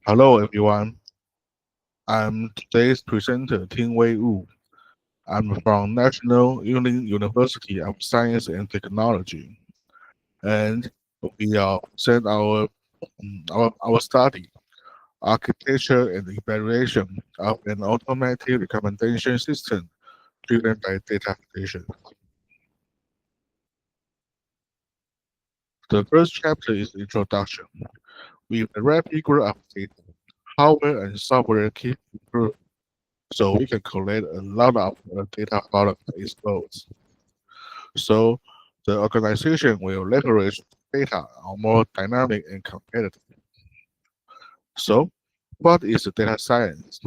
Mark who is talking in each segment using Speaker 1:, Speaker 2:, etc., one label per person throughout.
Speaker 1: Hello, everyone. I'm today's presenter, Ting-Wei Wu. I'm from National University of Science and Technology, and we are present our study, architecture and evaluation of an automatic recommendation system driven by data foundation. The first chapter is introduction. With the rapid growth of data, hardware and software keep improving, so we can collect a lot of data product exposed. So the organization will leverage data on more dynamic and competitive. So what is data science?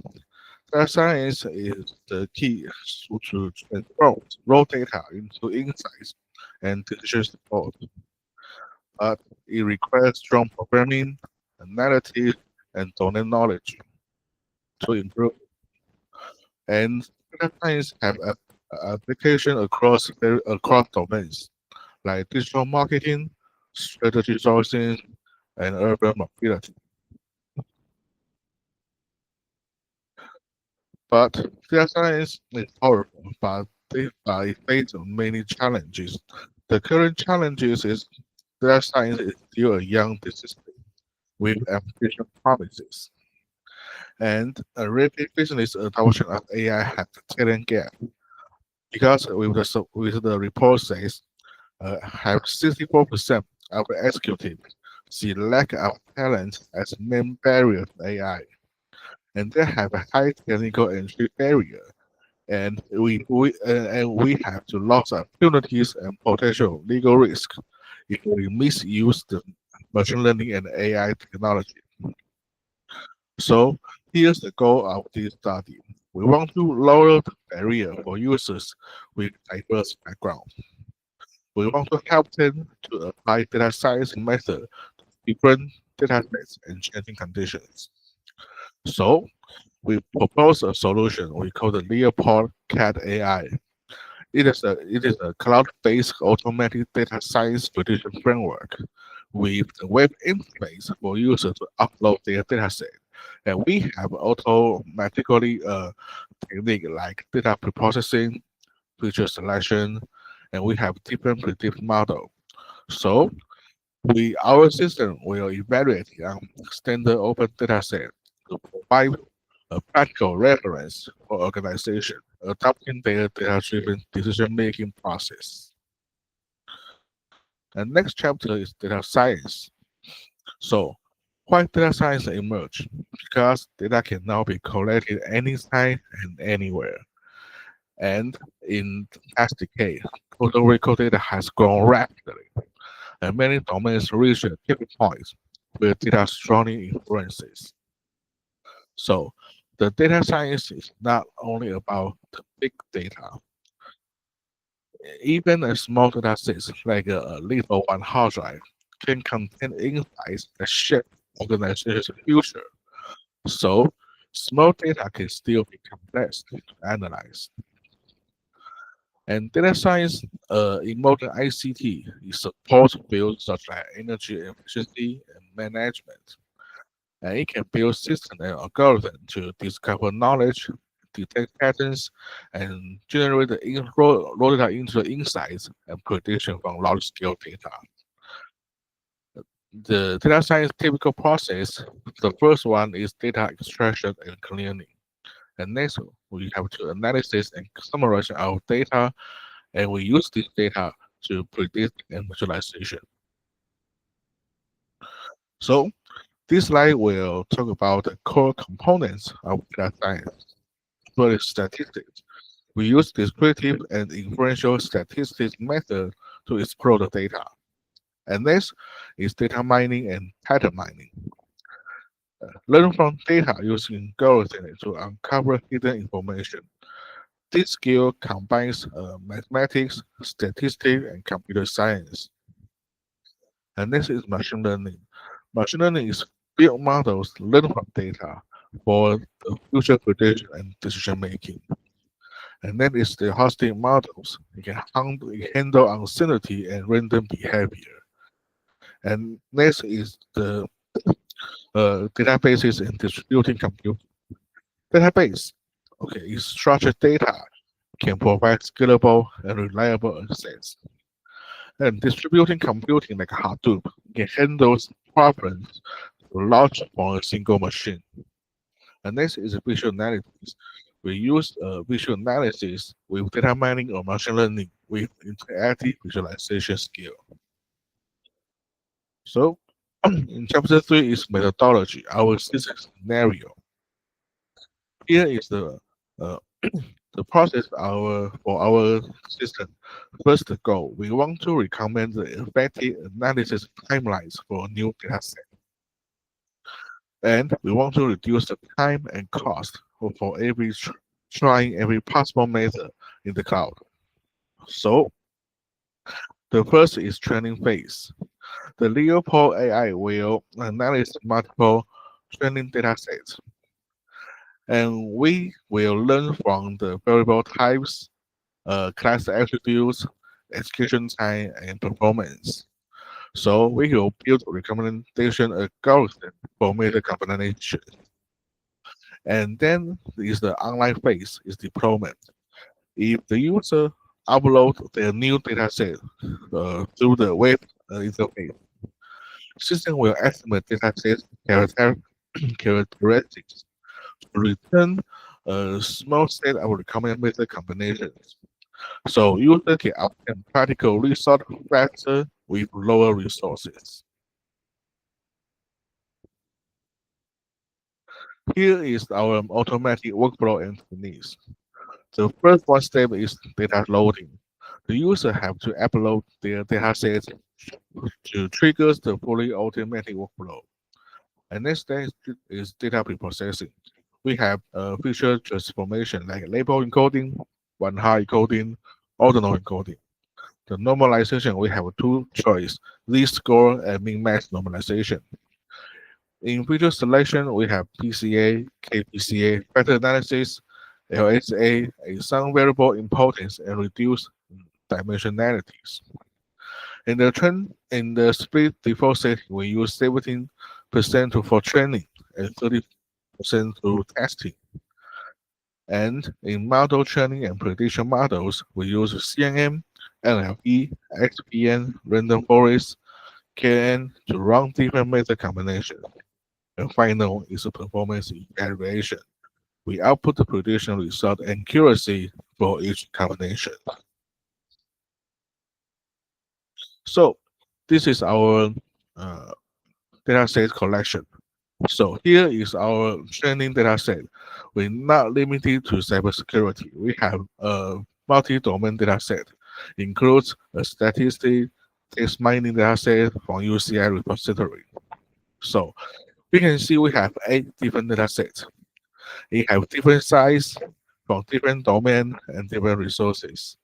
Speaker 1: Data science is the key to transform raw data into insights and decision support. But it requires strong programming, analytics, and domain knowledge to improve. And data science have application across domains like digital marketing, strategy sourcing, and urban mobility. But data science is powerful, but it faces many challenges. The current challenges is data science is still a young discipline with ambitious promises, and a rapid business adoption of AI has a talent gap because with the report says have 64% of executives see lack of talent as main barrier to AI, and they have a high technical entry barrier, and we have to lots of opportunities and potential legal risk if we misuse the machine learning and AI technology. So here's the goal of this study. We want to lower the barrier for users with diverse backgrounds. We want to help them to apply data science method to different data sets and changing conditions. So we propose a solution we call the Leopard Cat AI. It is a cloud-based automatic data science prediction framework with a web interface for users to upload their dataset. And we have automatically technique like data preprocessing, feature selection, and we have different predictive model. So our system will evaluate standard open dataset to provide a practical reference for organization adopting their data-driven decision-making process. And next chapter is data science. So why data science emerged? Because data can now be collected anytime and anywhere. And in the past decade, total record data has grown rapidly, and many domains reach a tipping point where data strongly influences. So the data science is not only about the big data. Even a small data set like a little one hard drive can contain insights that shape organization's future. So small data can still be complex to analyze. And data science in modern ICT is support fields such as energy efficiency and management. And it can build systems and algorithms to discover knowledge, detect patterns, and generate the raw data into insights and prediction from large-scale data. The data science typical process, the first one is data extraction and cleaning. And next, we have to analysis and summarize our data, and we use this data to predict and visualization. So this slide will talk about the core components of data science. First, statistics. We use descriptive and inferential statistics method to explore the data. And next is data mining and pattern mining. Learn from data using algorithms to uncover hidden information. This skill combines mathematics, statistics, and computer science. And next is machine learning. Machine learning is build models learn from data for the future prediction and decision making. And then is the hosting models. It can handle uncertainty and random behavior. And next is the databases and distributing compute. Database, okay, is structured data can provide scalable and reliable access. And distributing computing like Hadoop can handle problems large from a single machine. And next is visual analysis. We use visual analysis with data mining or machine learning with interactive visualization skill. So, in chapter 3 is methodology, our system scenario. Here is uh, the process for our system. First goal, we want to recommend the effective analysis timelines for a new data set. And we want to reduce the time and cost for every trying every possible method in the cloud. So the first is training phase. The Leopard AI will analyze multiple training data sets, and we will learn from the variable types, class attributes, execution time, and performance. So we will build recommendation algorithm for method combination. And then is the online phase, is deployment. If the user upload their new dataset through the web interface, system will estimate dataset characteristics to return a small set of recommended method combinations. So user can obtain practical result faster with lower resources. Here is our automatic workflow and techniques. The first one step is data loading. The user have to upload their dataset to trigger the fully automatic workflow. And next step is data preprocessing. We have feature transformation like label encoding, one-hot encoding, ordinal encoding. The normalization, we have two choices, least score and min-max normalization. In feature selection, we have PCA, KPCA, factor analysis, LSA, a some variable importance, and reduce dimensionalities. In the split default setting, we use 17% for training and 30% to testing. And in model training and prediction models, we use CNN, NLP, XPN, random forest, KN to run different method combinations. And final is a performance evaluation. We output the prediction result and accuracy for each combination. So this is our uh, dataset collection. So here is our training dataset. We're not limited to cybersecurity. We have a multi-domain dataset, includes a statistic, text mining dataset from UCI repository. So we can see we have 8 different datasets. They have different size from different domain and different resources.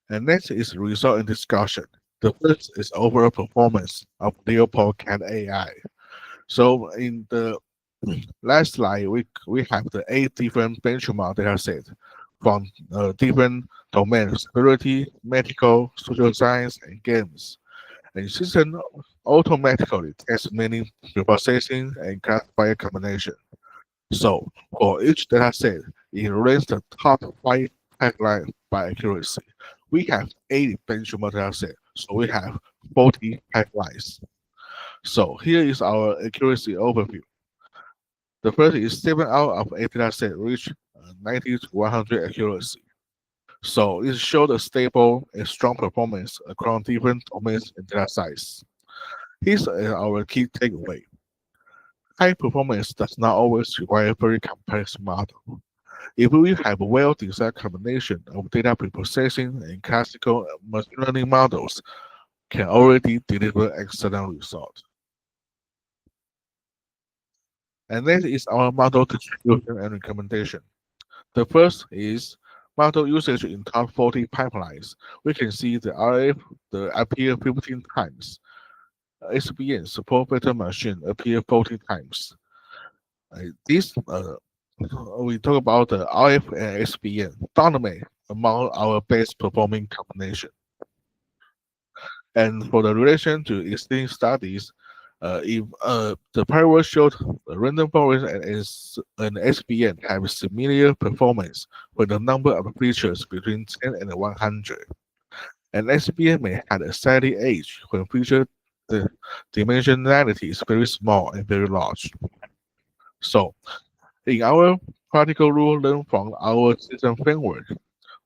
Speaker 1: And next is result and discussion. The first is overall performance of Leopard Cat AI. So in the last slide, we have the 8 different benchmark data sets from different domains, security, medical, social science, and games. And system automatically tests many processing and classifier combination. So for each data set, it ranks the top 5 pipeline by accuracy. We have 80 benchmark data set, so we have 40 pipelines. So here is our accuracy overview. The first is 7 out of 8 data set reach 90 to 100 accuracy. So it showed a stable and strong performance across different domains and data size. Here's our key takeaway. High performance does not always require very complex model. If we have a well-designed combination of data preprocessing and classical machine learning models, can already deliver excellent results. And that is our model distribution and recommendation. The first is model usage in top 40 pipelines. We can see the RF appear 15 times. SBN support vector machine appear 40 times. This we talk about the RF and SBN dominate among our best performing combination. And for the relation to existing studies, if the paper showed the random forest and SVN have similar performance when the number of features between 10 and 100, and SVN may have a steady age when feature the dimensionality is very small and very large. So, in our practical rule learned from our system framework,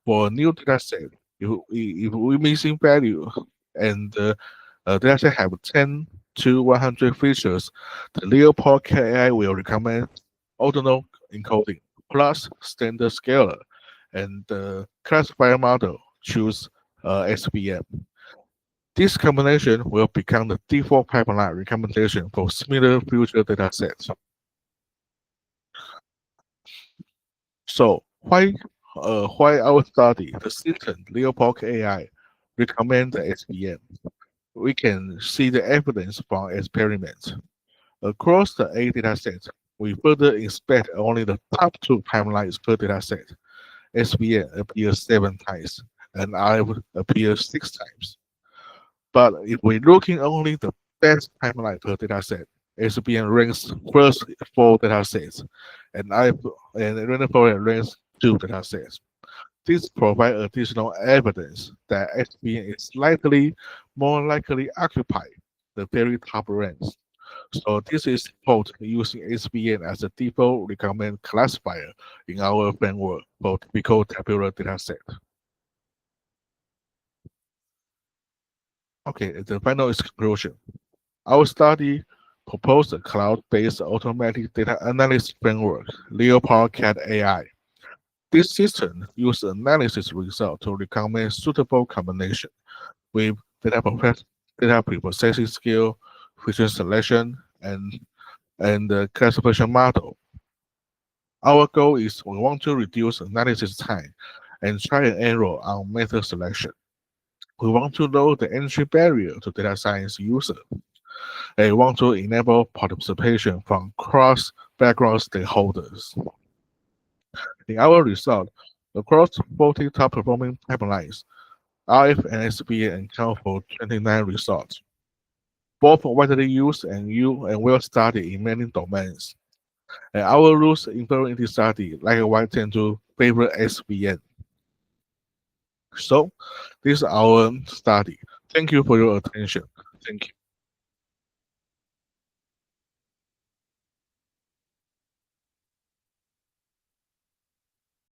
Speaker 1: for a new dataset, if we missing value and the dataset have 10 to 100 features, the Leopard Cat AI will recommend ordinal encoding plus standard scalar, and the classifier model choose SVM. This combination will become the default pipeline recommendation for similar future datasets. So why our study, the system Leopard AI recommend the SVM? We can see the evidence from experiments. Across the 8 datasets, we further inspect only the top 2 timelines per dataset. SVM appears 7 times and I appears 6 times. But if we're looking only the best timeline per dataset, SVM ranks first 4 datasets, and random forest ranks 2 datasets. This provides additional evidence that SVN is more likely occupy the very top ranks. So this is support using SVN as a default recommend classifier in our framework for typical tabular dataset. Okay, the final is conclusion. Our study proposed a cloud-based automatic data analysis framework, Leopard Cat AI. This system uses analysis results to recommend suitable combination with data preprocessing skill, feature selection, and the classification model. Our goal is we want to reduce analysis time and try and error on method selection. We want to lower the entry barrier to data science user. And we want to enable participation from cross-background stakeholders. In our result, across 40 top-performing pipelines, RF and SVN account for 29 results. Both widely used and well studied in many domains. And our rules inferring this study likewise tend to favor SVN. So, this is our study. Thank you for your attention. Thank you.